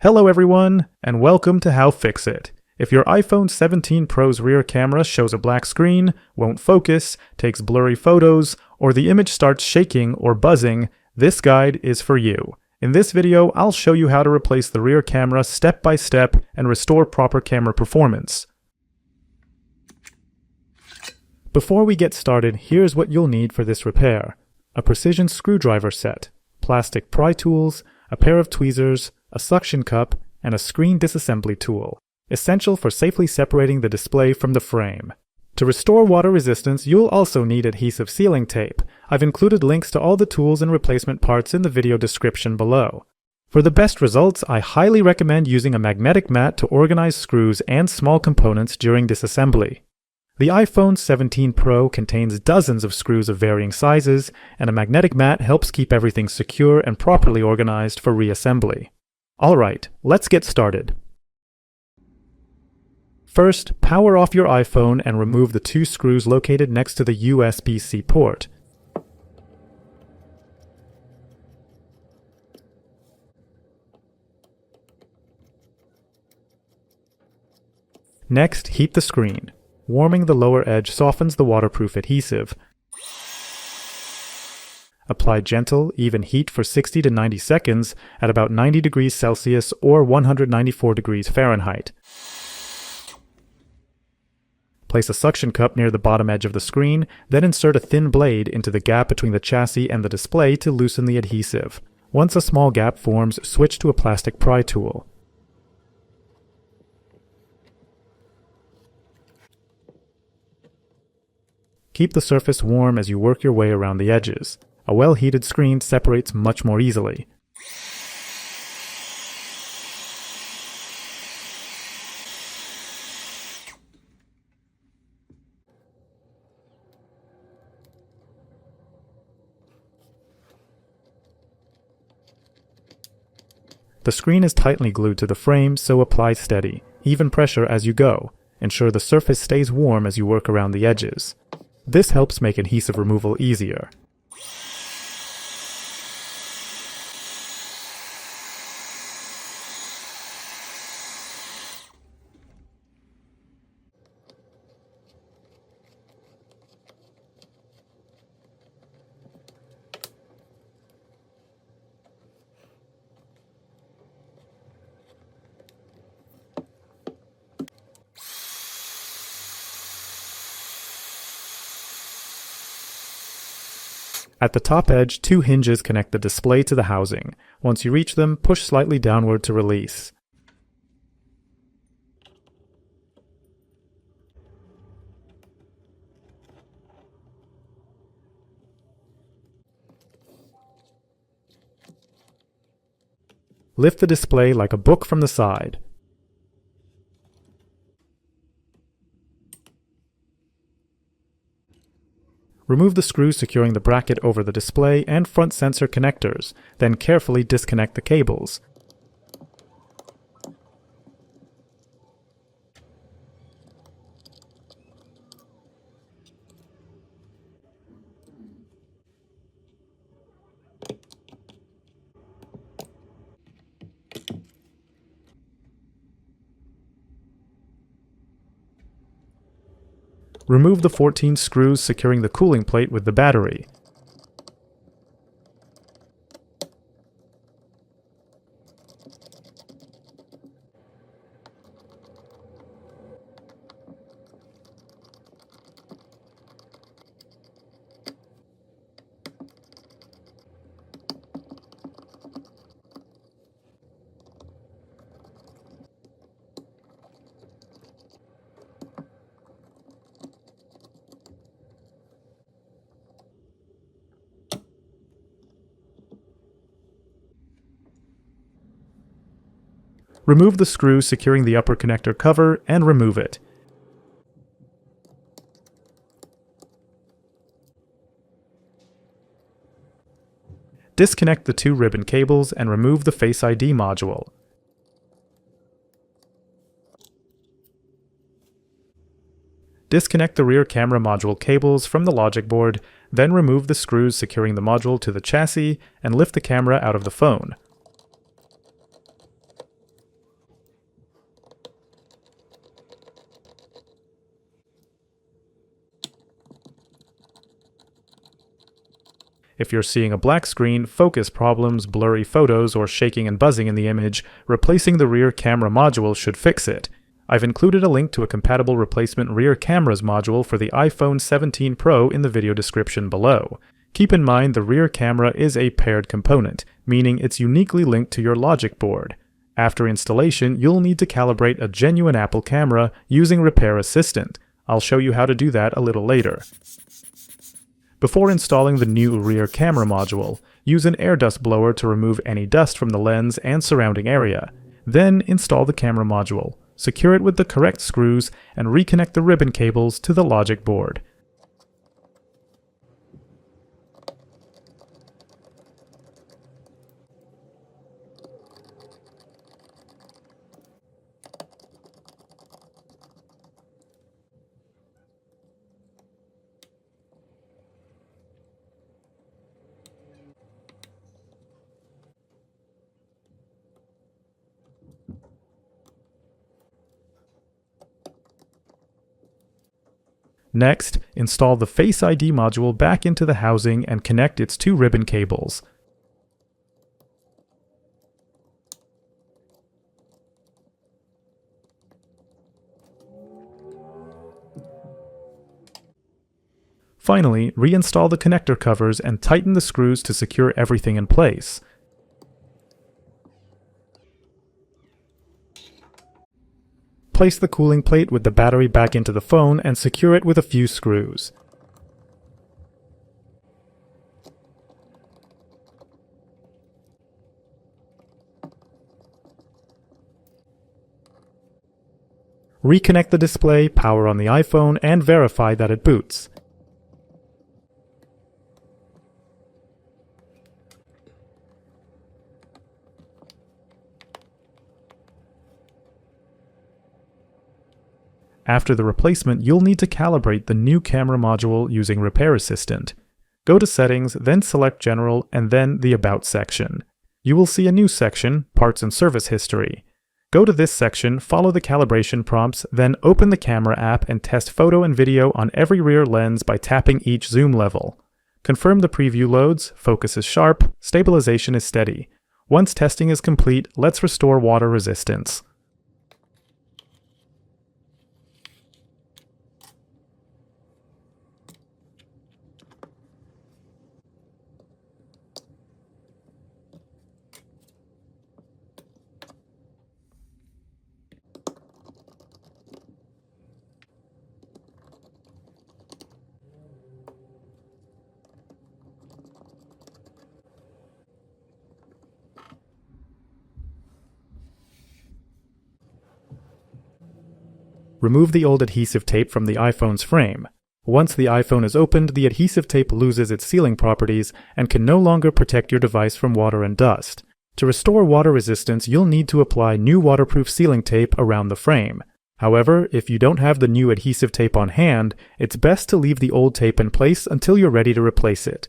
Hello everyone, and welcome to How-FixIT. If your iPhone 17 Pro's rear camera shows a black screen, won't focus, takes blurry photos, or the image starts shaking or buzzing, this guide is for you. In this video, I'll show you how to replace the rear camera step by step and restore proper camera performance. Before we get started, here's what you'll need for this repair: a precision screwdriver set, plastic pry tools, a pair of tweezers, a suction cup, and a screen disassembly tool, essential for safely separating the display from the frame. To restore water resistance, you'll also need adhesive sealing tape. I've included links to all the tools and replacement parts in the video description below. For the best results, I highly recommend using a magnetic mat to organize screws and small components during disassembly. The iPhone 17 Pro contains dozens of screws of varying sizes, and a magnetic mat helps keep everything secure and properly organized for reassembly. Alright, let's get started. First, power off your iPhone and remove the two screws located next to the USB-C port. Next, heat the screen. Warming the lower edge softens the waterproof adhesive. Apply gentle, even heat for 60 to 90 seconds at about 90 degrees Celsius or 194 degrees Fahrenheit. Place a suction cup near the bottom edge of the screen, then insert a thin blade into the gap between the chassis and the display to loosen the adhesive. Once a small gap forms, switch to a plastic pry tool. Keep the surface warm as you work your way around the edges. A well-heated screen separates much more easily. The screen is tightly glued to the frame, so apply steady, even pressure as you go. Ensure the surface stays warm as you work around the edges. This helps make adhesive removal easier. At the top edge, two hinges connect the display to the housing. Once you reach them, push slightly downward to release. Lift the display like a book from the side. Remove the screws securing the bracket over the display and front sensor connectors, then carefully disconnect the cables. Remove the 14 screws securing the cooling plate with the battery. Remove the screw securing the upper connector cover and remove it. Disconnect the two ribbon cables and remove the Face ID module. Disconnect the rear camera module cables from the logic board, then remove the screws securing the module to the chassis and lift the camera out of the phone. If you're seeing a black screen, focus problems, blurry photos, or shaking and buzzing in the image, replacing the rear camera module should fix it. I've included a link to a compatible replacement rear cameras module for the iPhone 17 Pro in the video description below. Keep in mind the rear camera is a paired component, meaning it's uniquely linked to your logic board. After installation, you'll need to calibrate a genuine Apple camera using Repair Assistant. I'll show you how to do that a little later. Before installing the new rear camera module, use an air dust blower to remove any dust from the lens and surrounding area. Then install the camera module, secure it with the correct screws, and reconnect the ribbon cables to the logic board. Next, install the Face ID module back into the housing and connect its two ribbon cables. Finally, reinstall the connector covers and tighten the screws to secure everything in place. Place the cooling plate with the battery back into the phone and secure it with a few screws. Reconnect the display, power on the iPhone, and verify that it boots. After the replacement, you'll need to calibrate the new camera module using Repair Assistant. Go to Settings, then select General, and then the About section. You will see a new section, Parts and Service History. Go to this section, follow the calibration prompts, then open the camera app and test photo and video on every rear lens by tapping each zoom level. Confirm the preview loads, focus is sharp, stabilization is steady. Once testing is complete, let's restore water resistance. Remove the old adhesive tape from the iPhone's frame. Once the iPhone is opened, the adhesive tape loses its sealing properties and can no longer protect your device from water and dust. To restore water resistance, you'll need to apply new waterproof sealing tape around the frame. However, if you don't have the new adhesive tape on hand, it's best to leave the old tape in place until you're ready to replace it.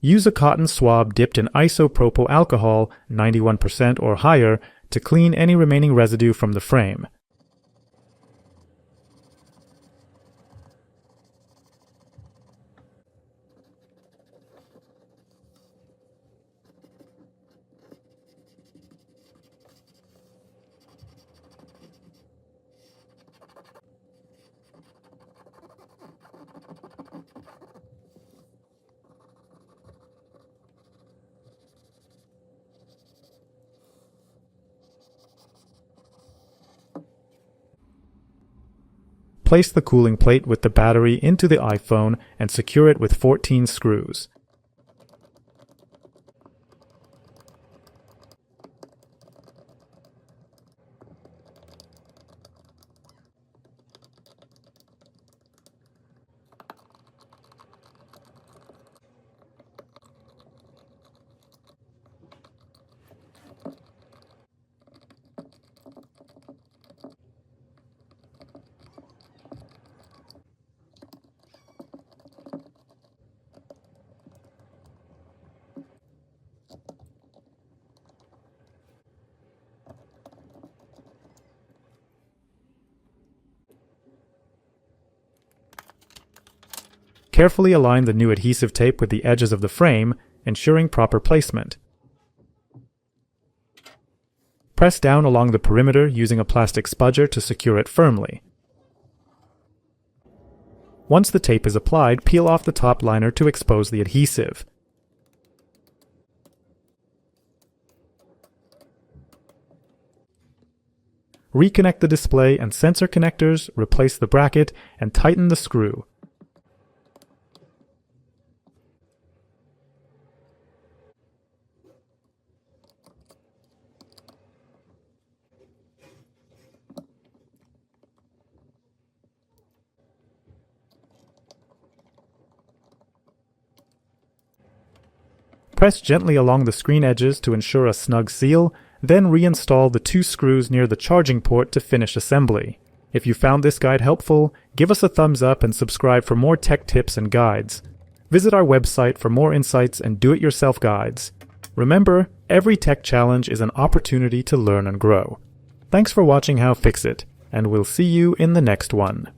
Use a cotton swab dipped in isopropyl alcohol, 91% or higher, to clean any remaining residue from the frame. place the cooling plate with the battery into the iPhone and secure it with 14 screws. Carefully align the new adhesive tape with the edges of the frame, ensuring proper placement. Press down along the perimeter using a plastic spudger to secure it firmly. Once the tape is applied, peel off the top liner to expose the adhesive. Reconnect the display and sensor connectors, replace the bracket, and tighten the screw. Press gently along the screen edges to ensure a snug seal, then reinstall the 2 screws near the charging port to finish assembly. If you found this guide helpful, give us a thumbs up and subscribe for more tech tips and guides. Visit our website for more insights and do-it-yourself guides. Remember, every tech challenge is an opportunity to learn and grow. Thanks for watching HowFixIT, and we'll see you in the next one.